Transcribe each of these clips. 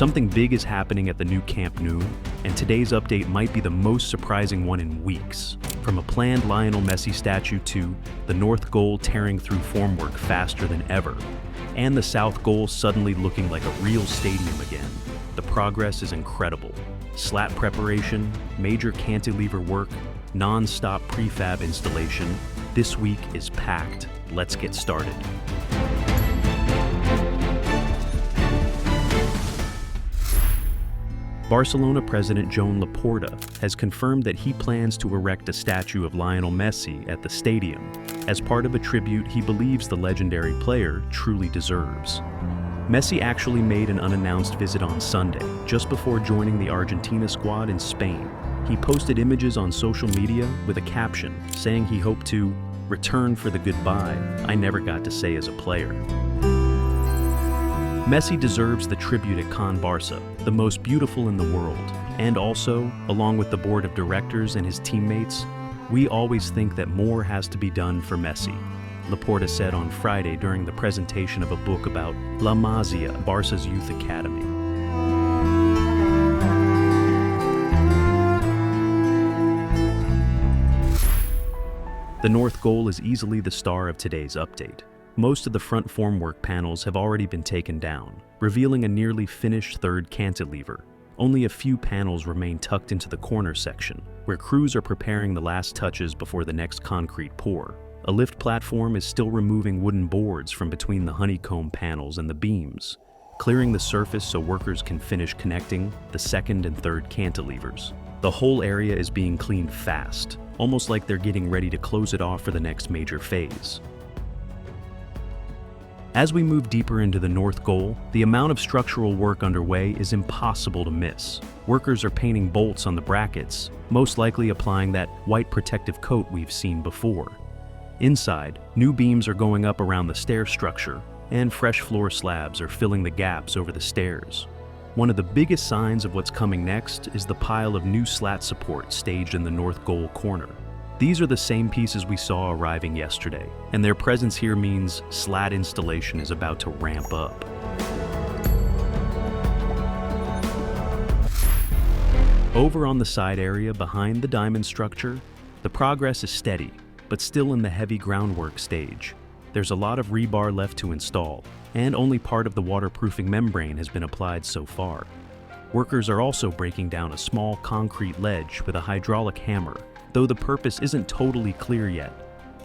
Something big is happening at the new Camp Nou, and today's update might be the most surprising one in weeks. From a planned Lionel Messi statue to the north goal tearing through formwork faster than ever, and the south goal suddenly looking like a real stadium again. The progress is incredible. Slat preparation, major cantilever work, non-stop prefab installation. This week is packed. Let's get started. Barcelona president Joan Laporta has confirmed that he plans to erect a statue of Lionel Messi at the stadium as part of a tribute he believes the legendary player truly deserves. Messi actually made an unannounced visit on Sunday, just before joining the Argentina squad in Spain. He posted images on social media with a caption saying he hoped to return for the goodbye I never got to say as a player. Messi deserves the tribute at Can Barça, the most beautiful in the world, and also, along with the board of directors and his teammates, we always think that more has to be done for Messi, Laporta said on Friday during the presentation of a book about La Masia, Barca's youth academy. The north goal is easily the star of today's update. Most of the front formwork panels have already been taken down, revealing a nearly finished third cantilever. Only a few panels remain tucked into the corner section, where crews are preparing the last touches before the next concrete pour. A lift platform is still removing wooden boards from between the honeycomb panels and the beams, clearing the surface so workers can finish connecting the second and third cantilevers. The whole area is being cleaned fast, almost like they're getting ready to close it off for the next major phase. As we move deeper into the north goal, the amount of structural work underway is impossible to miss. Workers are painting bolts on the brackets, most likely applying that white protective coat we've seen before. Inside, new beams are going up around the stair structure, and fresh floor slabs are filling the gaps over the stairs. One of the biggest signs of what's coming next is the pile of new slat support staged in the north goal corner. These are the same pieces we saw arriving yesterday, and their presence here means slat installation is about to ramp up. Over on the side area behind the diamond structure, the progress is steady, but still in the heavy groundwork stage. There's a lot of rebar left to install, and only part of the waterproofing membrane has been applied so far. Workers are also breaking down a small concrete ledge with a hydraulic hammer, though the purpose isn't totally clear yet.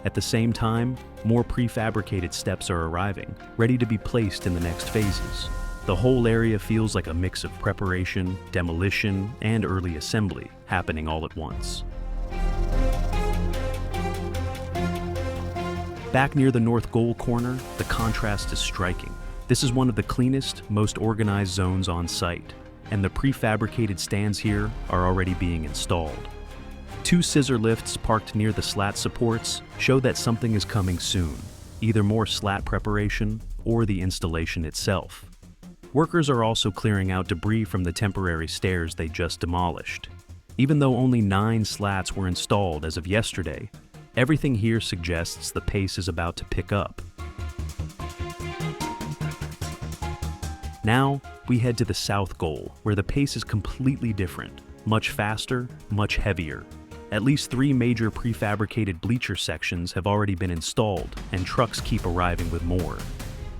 At the same time, more prefabricated steps are arriving, ready to be placed in the next phases. The whole area feels like a mix of preparation, demolition, and early assembly happening all at once. Back near the north goal corner, the contrast is striking. This is one of the cleanest, most organized zones on site, and the prefabricated stands here are already being installed. Two scissor lifts parked near the slat supports show that something is coming soon, either more slat preparation or the installation itself. Workers are also clearing out debris from the temporary stairs they just demolished. Even though only 9 slats were installed as of yesterday, everything here suggests the pace is about to pick up. Now, we head to the south goal, where the pace is completely different, much faster, much heavier. At least 3 major prefabricated bleacher sections have already been installed, and trucks keep arriving with more.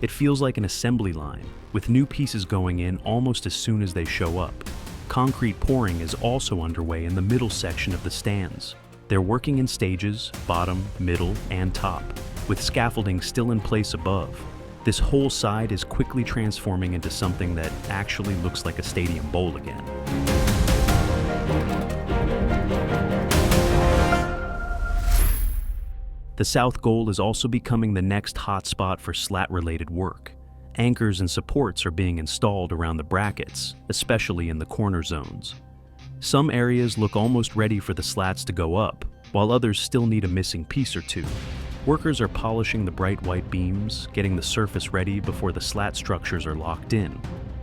It feels like an assembly line, with new pieces going in almost as soon as they show up. Concrete pouring is also underway in the middle section of the stands. They're working in stages, bottom, middle, and top, with scaffolding still in place above. This whole side is quickly transforming into something that actually looks like a stadium bowl again. The south goal is also becoming the next hotspot for slat-related work. Anchors and supports are being installed around the brackets, especially in the corner zones. Some areas look almost ready for the slats to go up, while others still need a missing piece or two. Workers are polishing the bright white beams, getting the surface ready before the slat structures are locked in.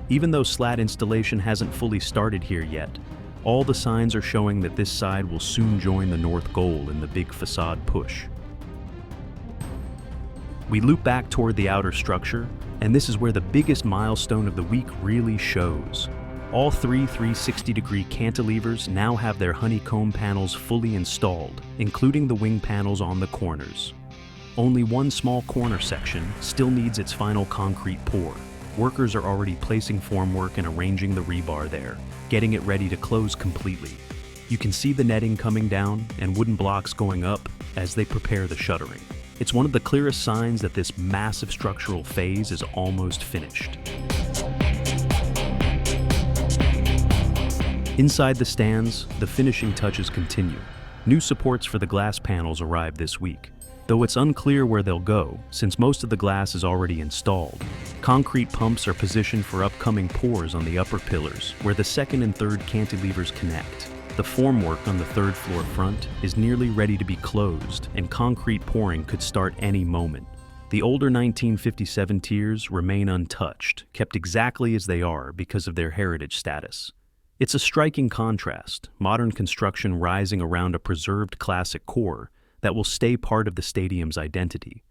Even though slat installation hasn't fully started here yet, all the signs are showing that this side will soon join the north goal in the big facade push. We loop back toward the outer structure, and this is where the biggest milestone of the week really shows. All three 360-degree cantilevers now have their honeycomb panels fully installed, including the wing panels on the corners. Only one small corner section still needs its final concrete pour. Workers are already placing formwork and arranging the rebar there, getting it ready to close completely. You can see the netting coming down and wooden blocks going up as they prepare the shuttering. It's one of the clearest signs that this massive structural phase is almost finished. Inside the stands, the finishing touches continue. New supports for the glass panels arrived this week, though it's unclear where they'll go since most of the glass is already installed. Concrete pumps are positioned for upcoming pours on the upper pillars, where the second and third cantilevers connect. The formwork on the third floor front is nearly ready to be closed, and concrete pouring could start any moment. The older 1957 tiers remain untouched, kept exactly as they are because of their heritage status. It's a striking contrast, modern construction rising around a preserved classic core that will stay part of the stadium's identity.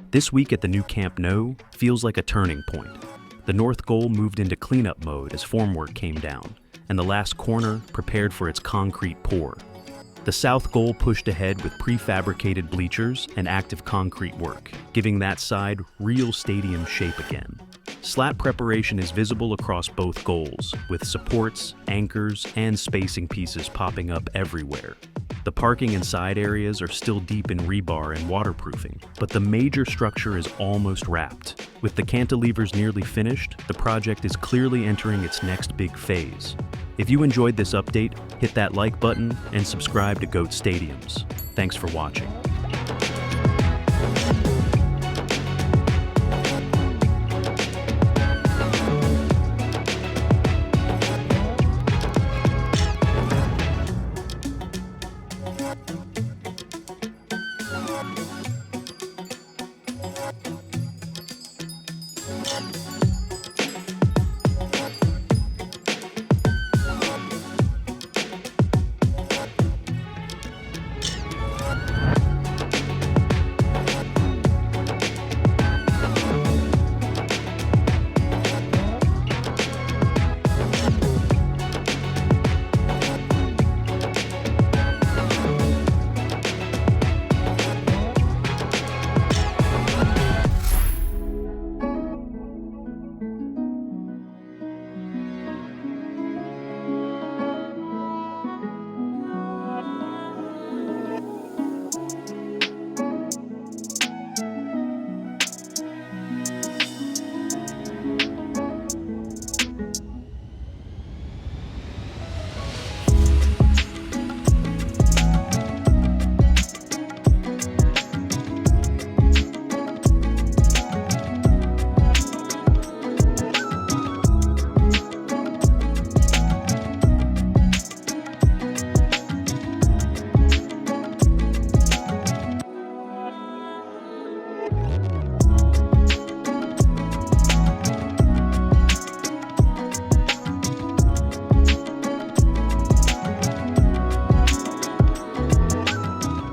This week at the new Camp Nou feels like a turning point. The north goal moved into cleanup mode as formwork came down, and the last corner prepared for its concrete pour. The south goal pushed ahead with prefabricated bleachers and active concrete work, giving that side real stadium shape again. Slat preparation is visible across both goals, with supports, anchors, and spacing pieces popping up everywhere. The parking and side areas are still deep in rebar and waterproofing, but the major structure is almost wrapped. With the cantilevers nearly finished, the project is clearly entering its next big phase. If you enjoyed this update, hit that like button and subscribe to GOAT Stadiums. Thanks for watching.